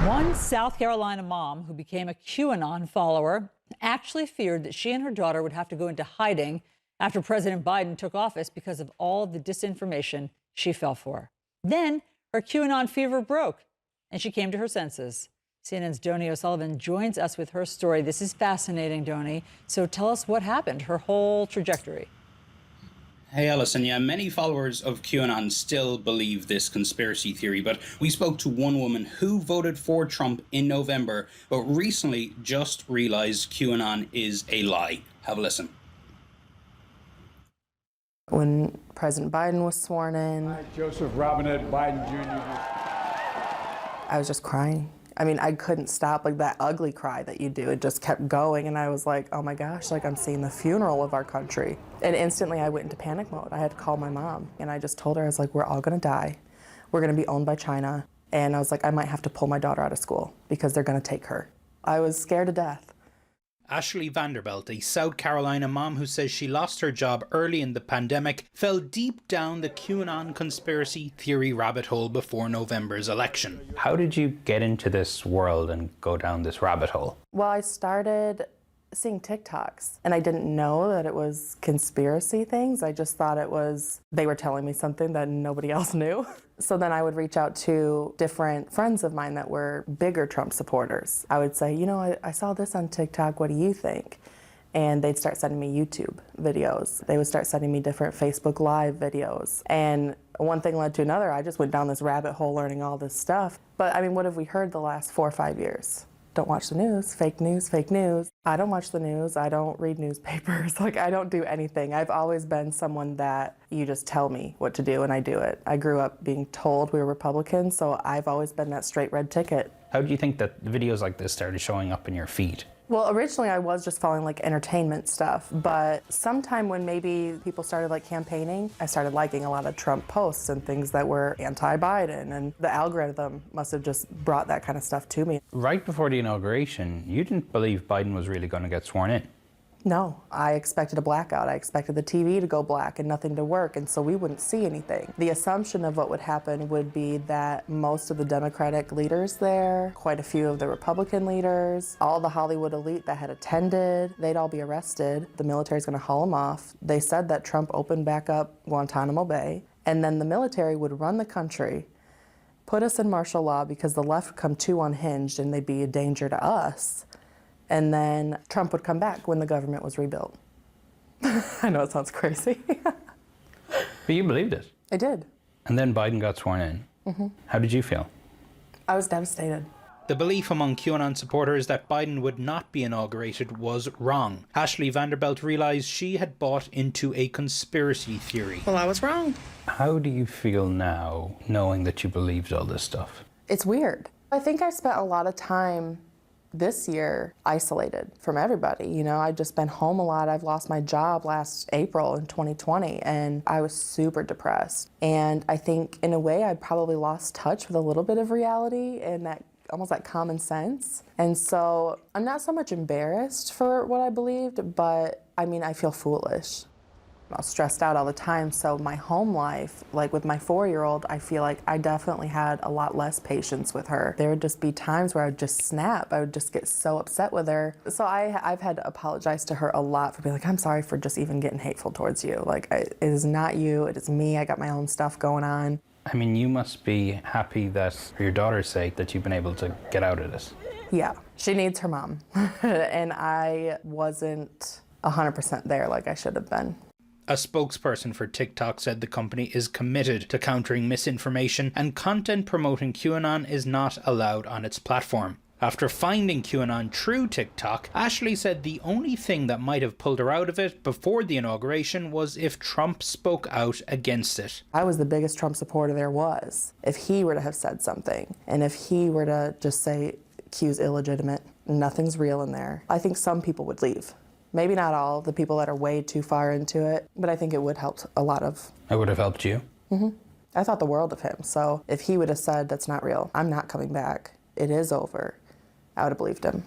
One South Carolina mom who became a QAnon follower actually feared that she and her daughter would have to go into hiding after President Biden took office because of all the disinformation she fell for. Then her QAnon fever broke and she came to her senses. CNN's Donie O'Sullivan joins us with her story. This is fascinating, Donie. So tell us what happened, her whole trajectory. Hey, Alison. Yeah, many followers of QAnon still believe this conspiracy theory, but we spoke to one woman who voted for Trump in November, but recently just realized QAnon is a lie. Have a listen. When President Biden was sworn in, Joseph Robinette Biden Jr. I was just crying. I mean, I couldn't stop, like that ugly cry that you do. It just kept going, and I was like, oh my gosh, like I'm seeing the funeral of our country. And instantly I went into panic mode. I had to call my mom, and I just told her, I was like, we're all gonna die. We're gonna be owned by China. And I was like, I might have to pull my daughter out of school because they're gonna take her. I was scared to death. Ashley Vanderbilt, a South Carolina mom who says she lost her job early in the pandemic, fell deep down the QAnon conspiracy theory rabbit hole before November's election. How did you get into this world and go down this rabbit hole? Well, I started seeing TikToks, and I didn't know that it was conspiracy things. I just thought it was, they were telling me something that nobody else knew. So then I would reach out to different friends of mine that were bigger Trump supporters. I would say, you know, I saw this on TikTok, what do you think? And they'd start sending me YouTube videos. They would start sending me different Facebook Live videos. And one thing led to another. I just went down this rabbit hole learning all this stuff. But I mean, what have we heard the last 4 or 5 years? Don't watch the news, fake news, fake news. I don't watch the news, I don't read newspapers, like I don't do anything. I've always been someone that you just tell me what to do and I do it. I grew up being told we were Republicans, so I've always been that straight red ticket. How do you think that videos like this started showing up in your feed? Well, originally I was just following like entertainment stuff, but sometime when maybe people started like campaigning, I started liking a lot of Trump posts and things that were anti-Biden, and the algorithm must have just brought that kind of stuff to me. Right before the inauguration, you didn't believe Biden was really going to get sworn in. No, I expected a blackout. I expected the TV to go black and nothing to work, and so we wouldn't see anything. The assumption of what would happen would be that most of the Democratic leaders there, quite a few of the Republican leaders, all the Hollywood elite that had attended, they'd all be arrested. The military's gonna haul them off. They said that Trump opened back up Guantanamo Bay, and then the military would run the country, put us in martial law because the left would come too unhinged and they'd be a danger to us. And then Trump would come back when the government was rebuilt. I know it sounds crazy. But you believed it. I did. And then Biden got sworn in. Mm-hmm. How did you feel? I was devastated. The belief among QAnon supporters that Biden would not be inaugurated was wrong. Ashley Vanderbilt realized she had bought into a conspiracy theory. Well, I was wrong. How do you feel now, knowing that you believed all this stuff? It's weird. I think I spent a lot of time this year isolated from everybody. You know, I've just been home a lot. I've lost my job last April in 2020, and I was super depressed. And I think in a way I probably lost touch with a little bit of reality and that almost like common sense. And so I'm not so much embarrassed for what I believed, but I mean, I feel foolish. I was stressed out all the time, so my home life, like with my 4-year-old, I feel like I definitely had a lot less patience with her. There would just be times where I would just snap. I would just get so upset with her. So I've had to apologize to her a lot for being like, I'm sorry for just even getting hateful towards you. Like, it is not you, it is me. I got my own stuff going on. I mean, you must be happy that, for your daughter's sake, that you've been able to get out of this. Yeah, she needs her mom. And I wasn't 100% there like I should have been. A spokesperson for TikTok said the company is committed to countering misinformation and content promoting QAnon is not allowed on its platform. After finding QAnon through TikTok, Ashley said the only thing that might have pulled her out of it before the inauguration was if Trump spoke out against it. I was the biggest Trump supporter there was. If he were to have said something, and if he were to just say Q's illegitimate, nothing's real in there, I think some people would leave. Maybe not all, the people that are way too far into it, but I think it would help a lot of. It would have helped you? Mm-hmm. I thought the world of him, so if he would have said, that's not real, I'm not coming back, it is over, I would have believed him.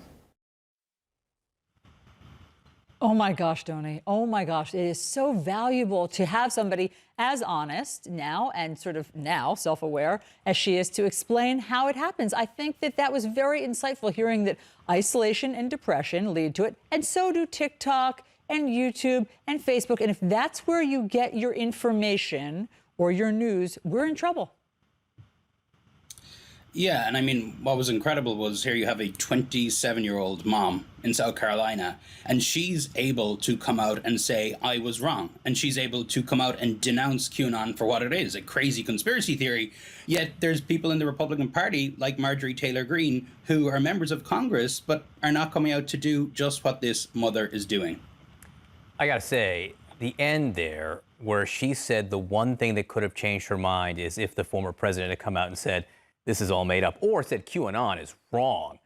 Oh my gosh, Donie. Oh my gosh. It is so valuable to have somebody as honest now and sort of now self-aware as she is to explain how it happens. I think that that was very insightful, hearing that isolation and depression lead to it. And so do TikTok and YouTube and Facebook. And if that's where you get your information or your news, we're in trouble. Yeah, and I mean, what was incredible was here you have a 27-year-old mom in South Carolina, and she's able to come out and say, I was wrong. And she's able to come out and denounce QAnon for what it is, a crazy conspiracy theory. Yet there's people in the Republican Party, like Marjorie Taylor Greene, who are members of Congress, but are not coming out to do just what this mother is doing. I gotta say, the end there, where she said the one thing that could have changed her mind is if the former president had come out and said, this is all made up, or said QAnon is wrong,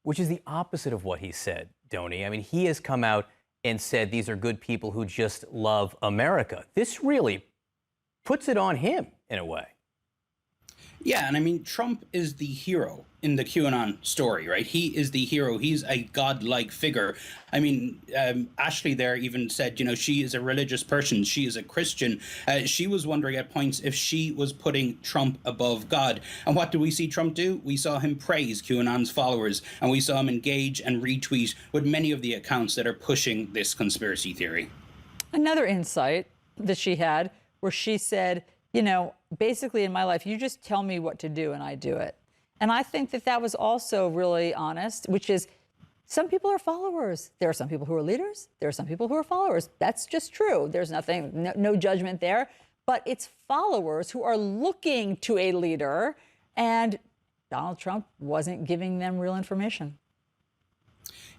which is the opposite of what he said, Donie. I mean, he has come out and said these are good people who just love America. This really puts it on him in a way. Yeah, and I mean, Trump is the hero in the QAnon story, right? He is the hero. He's a godlike figure. I mean, Ashley there even said, you know, she is a religious person. She is a Christian. She was wondering at points if she was putting Trump above God. And what do we see Trump do? We saw him praise QAnon's followers, and we saw him engage and retweet with many of the accounts that are pushing this conspiracy theory. Another insight that she had where she said, you know, basically in my life, you just tell me what to do and I do it. And I think that that was also really honest, which is some people are followers. There are some people who are leaders. There are some people who are followers. That's just true. There's nothing, no judgment there. But it's followers who are looking to a leader, and Donald Trump wasn't giving them real information.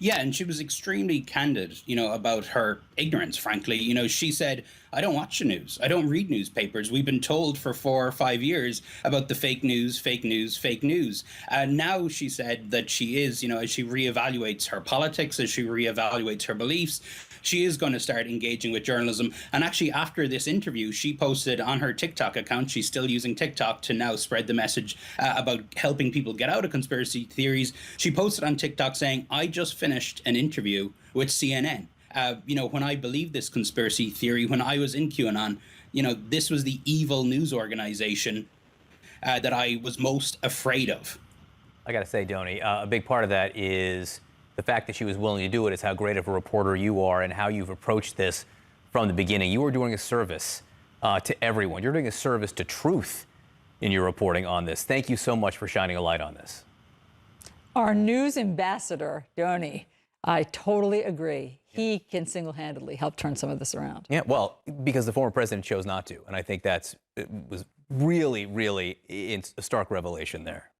Yeah, and she was extremely candid, you know, about her ignorance, frankly. You know, she said, I don't watch the news. I don't read newspapers. We've been told for 4 or 5 years about the fake news, fake news, fake news. And now she said that she is, you know, as she reevaluates her politics, as she reevaluates her beliefs, she is going to start engaging with journalism. And actually, after this interview, she posted on her TikTok account, she's still using TikTok to now spread the message about helping people get out of conspiracy theories. She posted on TikTok saying, I just finished an interview with CNN. You know, when I believed this conspiracy theory, when I was in QAnon, you know, this was the evil news organization that I was most afraid of. I got to say, Donie, a big part of that is the fact that she was willing to do it is how great of a reporter you are and how you've approached this from the beginning. You are doing a service to everyone. You're doing a service to truth in your reporting on this. Thank you so much for shining a light on this. Our news ambassador, Donie, I totally agree. He can single-handedly help turn some of this around. Yeah, well, because the former president chose not to. And I think it was really, really a stark revelation there.